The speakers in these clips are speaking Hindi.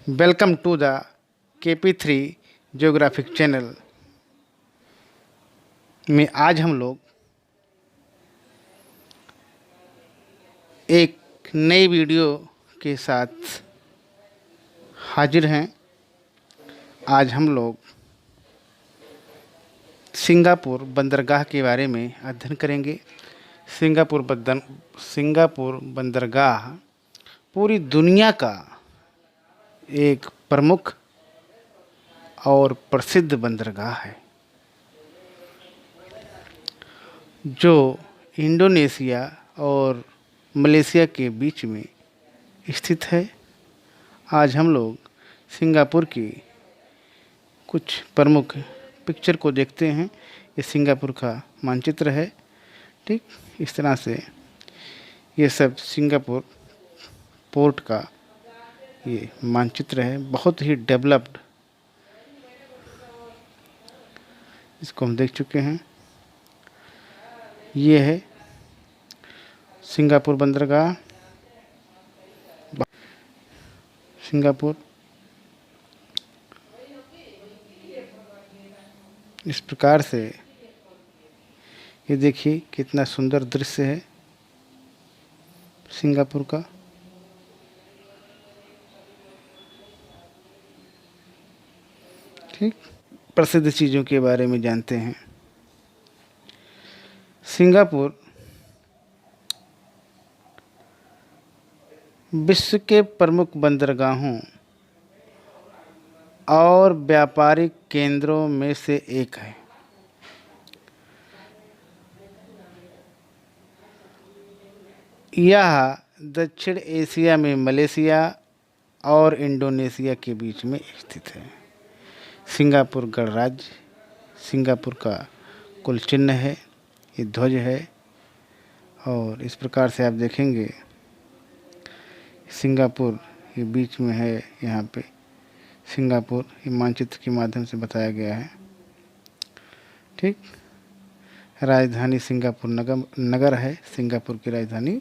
Welcome to the KP3 geographic channel में आज हम लोग एक नई वीडियो के साथ हाजिर हैं। आज हम लोग सिंगापुर बंदरगाह के बारे में अध्ययन करेंगे। सिंगापुर बंदरगाह पूरी दुनिया का एक प्रमुख और प्रसिद्ध बंदरगाह है जो इंडोनेशिया और मलेशिया के बीच में स्थित है। आज हम लोग सिंगापुर की कुछ प्रमुख पिक्चर को देखते हैं। ये सिंगापुर का मानचित्र है। ठीक इस तरह से ये सब सिंगापुर पोर्ट का ये मानचित्र है, बहुत ही डेवलप्ड। इसको हम देख चुके हैं। ये है सिंगापुर बंदरगाह। सिंगापुर इस प्रकार से ये देखिए कितना सुंदर दृश्य है सिंगापुर का। ठीक प्रसिद्ध चीज़ों के बारे में जानते हैं। सिंगापुर विश्व के प्रमुख बंदरगाहों और व्यापारिक केंद्रों में से एक है। यह दक्षिण एशिया में मलेशिया और इंडोनेशिया के बीच में स्थित है। सिंगापुर गणराज्य सिंगापुर का कुल चिन्ह है, ये ध्वज है। और इस प्रकार से आप देखेंगे सिंगापुर ये बीच में है। यहाँ पे सिंगापुर ये मानचित्र के माध्यम से बताया गया है। ठीक राजधानी सिंगापुर नगर है। सिंगापुर की राजधानी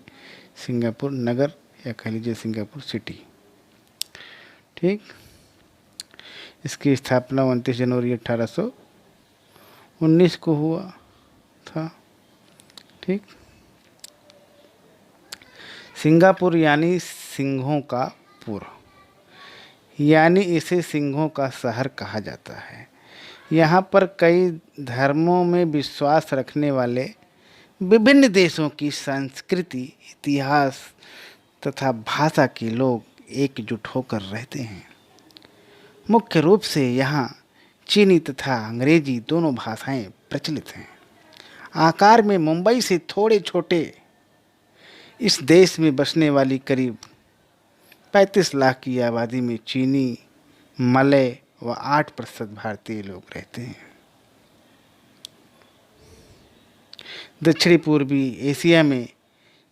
सिंगापुर नगर या कह लीजिए सिंगापुर सिटी। ठीक इसकी स्थापना 29 जनवरी 1819 को हुआ था। ठीक सिंगापुर यानी सिंहों का पुर, यानी इसे सिंहों का शहर कहा जाता है। यहाँ पर कई धर्मों में विश्वास रखने वाले विभिन्न देशों की संस्कृति, इतिहास तथा भाषा के लोग एकजुट होकर रहते हैं। मुख्य रूप से यहाँ चीनी तथा अंग्रेजी दोनों भाषाएं प्रचलित हैं। आकार में मुंबई से थोड़े छोटे इस देश में बसने वाली करीब 35 लाख की आबादी में चीनी, मलय व 8% भारतीय लोग रहते हैं। दक्षिणी पूर्वी एशिया में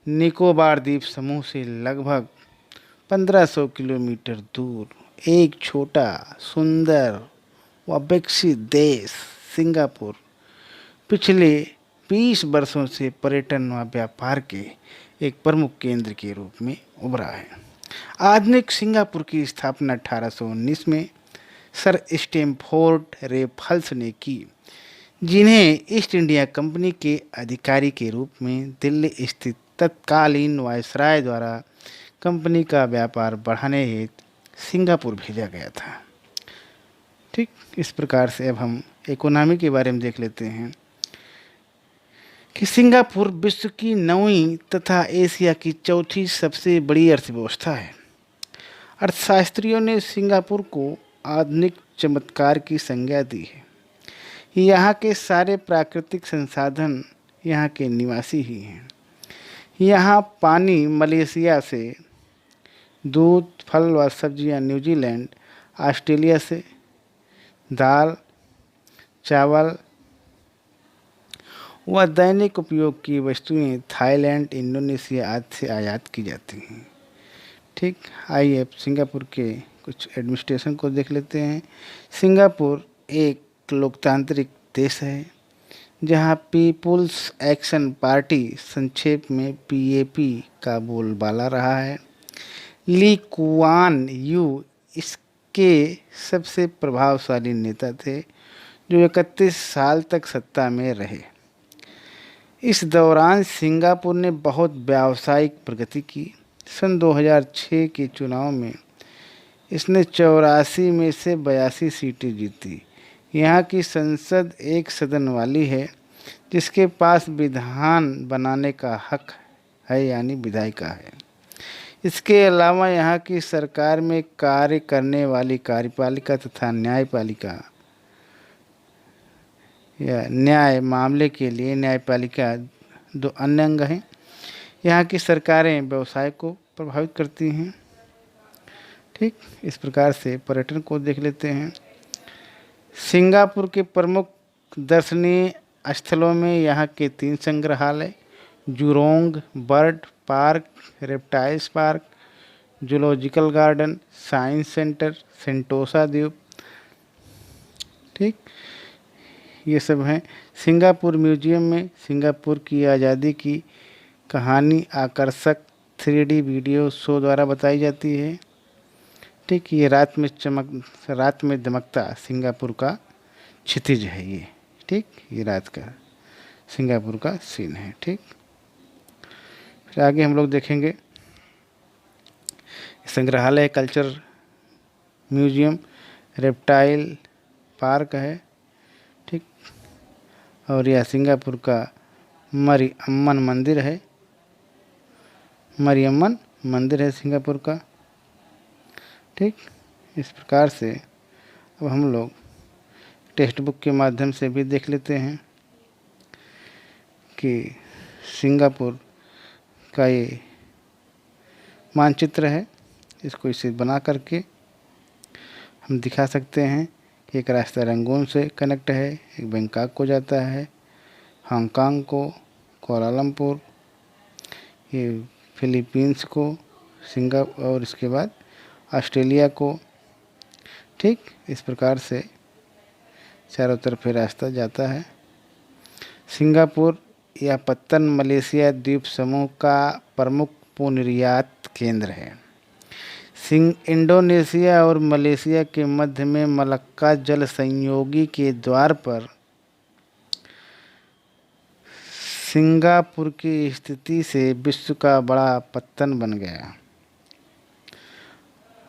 निकोबार द्वीप समूह से लगभग 1500 किलोमीटर दूर एक छोटा, सुंदर व विकसित देश सिंगापुर पिछले 20 वर्षों से पर्यटन व व्यापार के एक प्रमुख केंद्र के रूप में उभरा है। आधुनिक सिंगापुर की स्थापना 1819 में सर स्टैमफोर्ड रेफल्स ने की, जिन्हें ईस्ट इंडिया कंपनी के अधिकारी के रूप में दिल्ली स्थित तत्कालीन वायसराय द्वारा कंपनी का व्यापार बढ़ाने हेतु सिंगापुर भेजा गया था। ठीक इस प्रकार से अब हम इकोनॉमी के बारे में देख लेते हैं कि सिंगापुर विश्व की 9वीं तथा एशिया की चौथी सबसे बड़ी अर्थव्यवस्था है। अर्थशास्त्रियों ने सिंगापुर को आधुनिक चमत्कार की संज्ञा दी है। यहाँ के सारे प्राकृतिक संसाधन यहाँ के निवासी ही हैं। यहाँ पानी मलेशिया से, दूध, फल व सब्जियाँ न्यूजीलैंड, ऑस्ट्रेलिया से, दाल, चावल व दैनिक उपयोग की वस्तुएं थाईलैंड, इंडोनेशिया आदि से आयात की जाती हैं। ठीक आइए अब सिंगापुर के कुछ एडमिनिस्ट्रेशन को देख लेते हैं। सिंगापुर एक लोकतांत्रिक देश है जहां पीपुल्स एक्शन पार्टी संक्षेप में PAP का बोलबाला रहा है। ली कुआन यू इस के सबसे प्रभावशाली नेता थे जो 31 साल तक सत्ता में रहे। इस दौरान सिंगापुर ने बहुत व्यावसायिक प्रगति की। सन 2006 के चुनाव में इसने 84 में से 82 सीटें जीती। यहाँ की संसद एक सदन वाली है जिसके पास विधान बनाने का हक है, यानी विधायिका है। इसके अलावा यहाँ की सरकार में कार्य करने वाली कार्यपालिका तथा न्यायपालिका या न्याय मामले के लिए न्यायपालिका दो अन्य अंग हैं। यहाँ की सरकारें व्यवसाय को प्रभावित करती हैं। ठीक, इस प्रकार से पर्यटन को देख लेते हैं। सिंगापुर के प्रमुख दर्शनीय स्थलों में यहाँ के 3 संग्रहालय, Zhurong bird park, reptiles park, zoological garden, science centre, Sentosa द्वीप, ठीक, ये सब हैं। सिंगापुर म्यूजियम में सिंगापुर की आज़ादी की कहानी आकर्षक 3D वीडियो शो द्वारा बताई जाती है। ठीक, ये रात में दमकता सिंगापुर का क्षितिज है ये। ठीक, ये रात का सिंगापुर का सीन है। ठीक, फिर आगे हम लोग देखेंगे संग्रहालय, कल्चर म्यूजियम, रेप्टाइल पार्क है। ठीक, और यह सिंगापुर का मरियम्मन मंदिर है। मरियम्मन मंदिर है सिंगापुर का। ठीक, इस प्रकार से अब हम लोग टेक्स्ट बुक के माध्यम से भी देख लेते हैं कि सिंगापुर का ये मानचित्र है। इसको इसे बना करके हम दिखा सकते हैं कि एक रास्ता रंगून से कनेक्ट है, एक बैंकॉक को जाता है, हांगकांग को, कोलालमपुर, ये फिलीपींस को, सिंगापुर और इसके बाद ऑस्ट्रेलिया को। ठीक, इस प्रकार से चारों तरफ रास्ता जाता है। सिंगापुर या पत्तन मलेशिया द्वीप समूह का प्रमुख पुनर्निर्यात केंद्र है। इंडोनेशिया और मलेशिया के मध्य में मलक्का जल संयोगी के द्वार पर सिंगापुर की स्थिति से विश्व का बड़ा पत्तन बन गया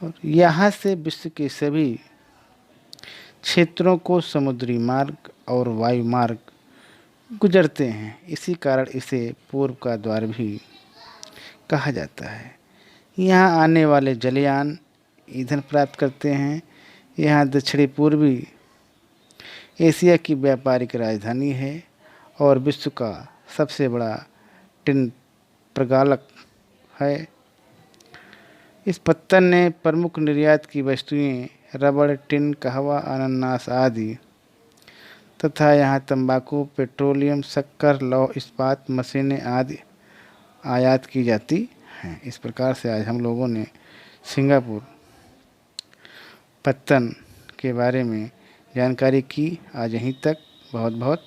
और यहाँ से विश्व के सभी क्षेत्रों को समुद्री मार्ग और वायु मार्ग गुजरते हैं। इसी कारण इसे पूर्व का द्वार भी कहा जाता है। यहाँ आने वाले जलयान ईंधन प्राप्त करते हैं। यहाँ दक्षिणी पूर्वी एशिया की व्यापारिक राजधानी है और विश्व का सबसे बड़ा टिन प्रगालक है। इस पत्तन ने प्रमुख निर्यात की वस्तुएं रबड़, टिन, कहवा, अनानास आदि तथा यहाँ तंबाकू, पेट्रोलियम, शक्कर, लौह इस्पात, मशीनें आदि आयात की जाती हैं। इस प्रकार से आज हम लोगों ने सिंगापुर पत्तन के बारे में जानकारी की। आज यहीं तक। बहुत बहुत